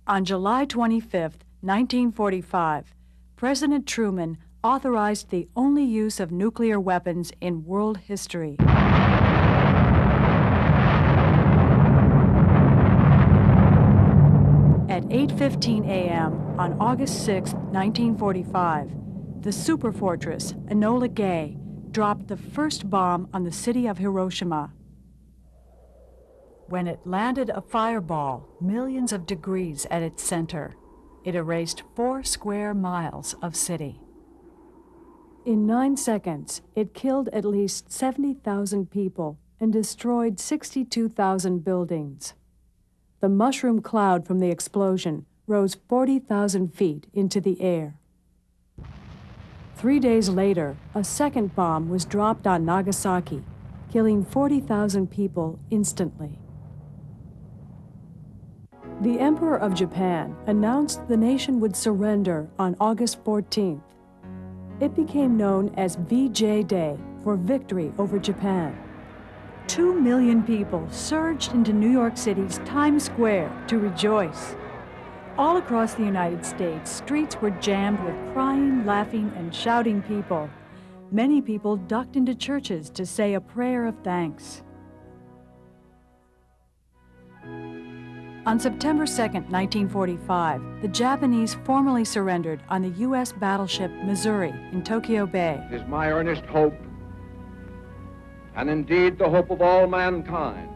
On July 25, 1945, President Truman authorized the only use of nuclear weapons in world history. At 8:15 a.m. on August 6, 1945, the superfortress Enola Gay dropped the first bomb on the city of Hiroshima. When it landed a fireball millions of degrees at its center, it erased 4 square miles of city. In 9 seconds, it killed at least 70,000 people and destroyed 62,000 buildings. The mushroom cloud from the explosion rose 40,000 feet into the air. 3 days later, a second bomb was dropped on Nagasaki, killing 40,000 people instantly. The Emperor of Japan announced the nation would surrender on August 14th. It became known as VJ Day, for victory over Japan. 2 million people surged into New York City's Times Square to rejoice. All across the United States, streets were jammed with crying, laughing, and shouting people. Many people ducked into churches to say a prayer of thanks. On September 2, 1945, the Japanese formally surrendered on the U.S. battleship Missouri in Tokyo Bay. It is my earnest hope, and indeed the hope of all mankind,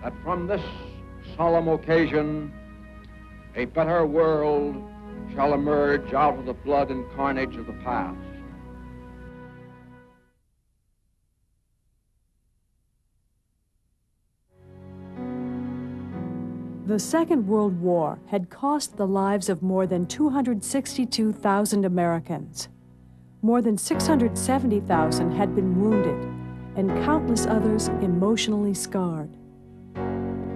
that from this solemn occasion, a better world shall emerge out of the blood and carnage of the past. The Second World War had cost the lives of more than 262,000 Americans. More than 670,000 had been wounded, and countless others emotionally scarred.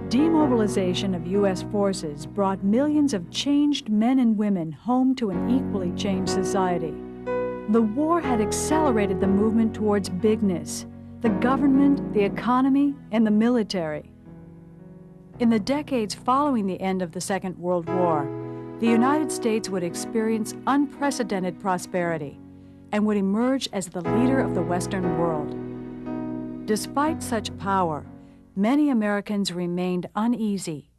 Demobilization of U.S. forces brought millions of changed men and women home to an equally changed society. The war had accelerated the movement towards bigness, the government, the economy, and the military. In the decades following the end of the Second World War, the United States would experience unprecedented prosperity and would emerge as the leader of the Western world. Despite such power, many Americans remained uneasy.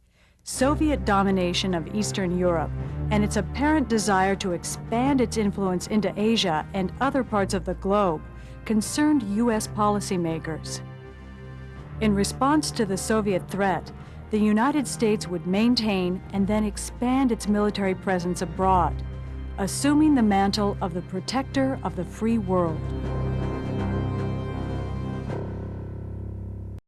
Soviet domination of Eastern Europe and its apparent desire to expand its influence into Asia and other parts of the globe concerned U.S. policymakers. In response to the Soviet threat, the United States would maintain and then expand its military presence abroad, assuming the mantle of the protector of the free world.